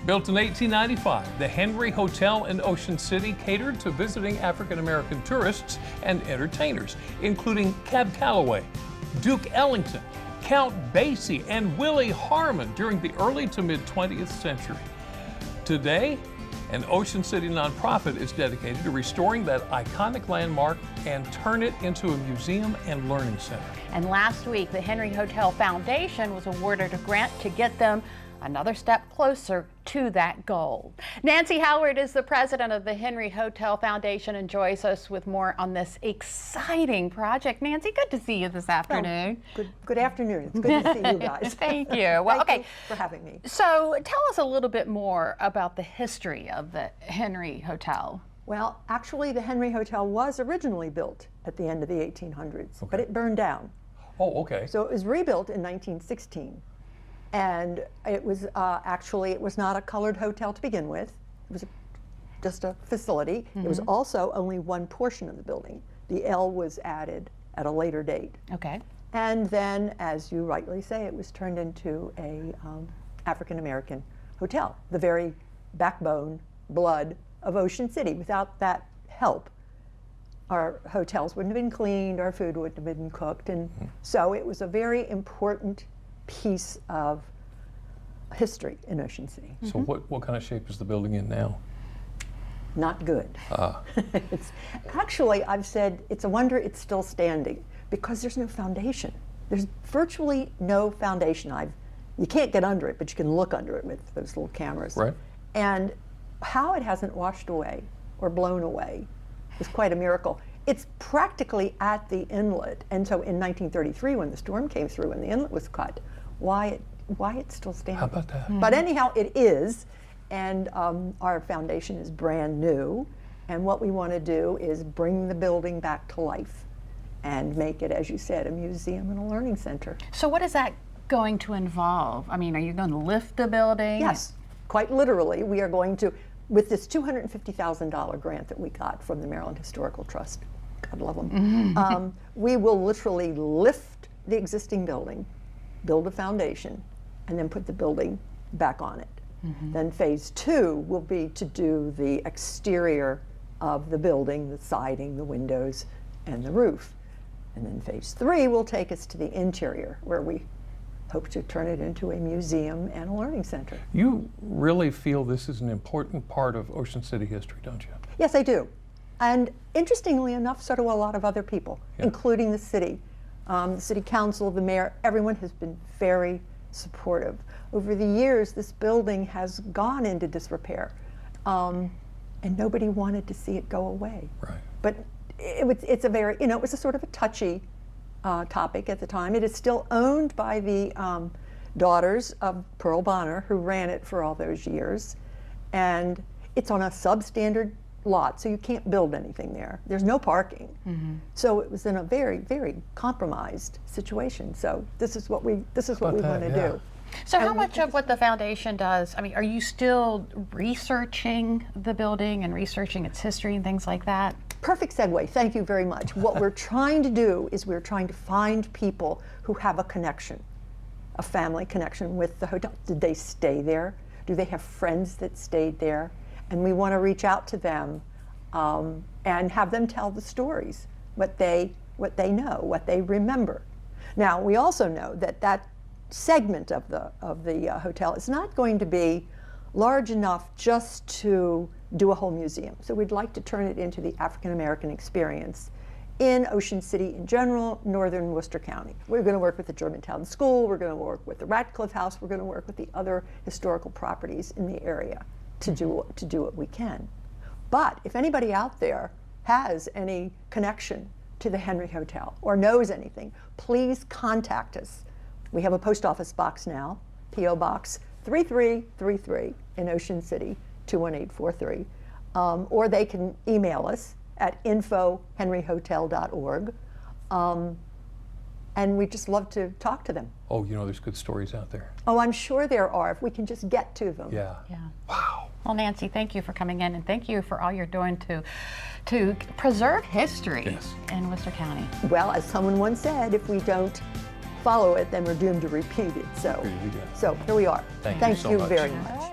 Built in 1895, the Henry Hotel in Ocean City catered to visiting African-American tourists and entertainers, including Cab Calloway, Duke Ellington, Count Basie, and Willie Harmon during the early to mid-20th century. Today, an Ocean City nonprofit is dedicated to restoring that iconic landmark and turn it into a museum and learning center. And last week, the Henry Hotel Foundation was awarded a grant to get them another step closer to that goal. Nancy Howard is the president of the Henry Hotel Foundation and joins us with more on this exciting project. Nancy, good to see you this afternoon. Well, good afternoon. It's good to see you guys. Thank you. Well, Thank you for having me. So tell us a little bit more about the history of the Henry Hotel. Well, actually, the Henry Hotel was originally built at the end of the 1800s, but it burned down. Oh, okay. So it was rebuilt in 1916. And it was actually, it was not a colored hotel to begin with. It was just a facility. It was also only one portion of the building. The L was added at a later date. Okay. And then, as you rightly say, it was turned into a African-American hotel, the very backbone, blood of Ocean City. Without that help, our hotels wouldn't have been cleaned, our food wouldn't have been cooked, and so it was a very important piece of history in Ocean City. So what kind of shape is the building in now? Not good. It's, actually, I've said it's a wonder it's still standing because there's no foundation. There's virtually no foundation. You can't get under it, but you can look under it with those little cameras. Right. And how it hasn't washed away or blown away is quite a miracle. It's practically at the inlet, and so in 1933, when the storm came through and the inlet was cut, why it's still standing. How about that? But anyhow, it is, and our foundation is brand new, and what we want to do is bring the building back to life and make it, as you said, a museum and a learning center. So what is that going to involve? I mean, are you going to lift the building? Yes, quite literally. We are going to, with this $250,000 grant that we got from the Maryland Historical Trust, God love them, we will literally lift the existing building, build a foundation, and then put the building back on it. Then phase 2 will be to do the exterior of the building, the siding, the windows, and the roof. And then phase 3 will take us to the interior, where we hope to turn it into a museum and a learning center. You really feel this is an important part of Ocean City history, don't you? Yes, I do. And interestingly enough, so do a lot of other people, including the city council, the mayor. Everyone has been very supportive. Over the years, this building has gone into disrepair, and nobody wanted to see it go away. Right. But it's a very, it was a sort of a touchy topic at the time. It is still owned by the daughters of Pearl Bonner, who ran it for all those years, and it's on a substandard lot, so you can't build anything there. There's no parking. So it was in a very, very compromised situation. So this is what we want to do. So how much of what the foundation does, I mean, are you still researching the building and researching its history and things like that? Perfect segue, thank you very much. What we're trying to do is we're trying to find people who have a connection, a family connection with the hotel. Did they stay there? Do they have friends that stayed there? And we want to reach out to them and have them tell the stories, what they know, what they remember. Now, we also know that that segment of the hotel is not going to be large enough just to do a whole museum. So we'd like to turn it into the African American experience in Ocean City in general, northern Worcester County. We're going to work with the Germantown School, we're going to work with the Radcliffe House, we're going to work with the other historical properties in the area to do what we can. But if anybody out there has any connection to the Henry Hotel or knows anything, please contact us. We have a post office box now, P.O. Box 3333 in Ocean City, 21843. Or they can email us at info@henryhotel.org. And we'd just love to talk to them. Oh, there's good stories out there. Oh, I'm sure there are, if we can just get to them. Yeah. Wow. Well, Nancy, thank you for coming in, and thank you for all you're doing to preserve history in Worcester County. Well, as someone once said, if we don't follow it, then we're doomed to repeat it. So here we are. Thank you so much. very much.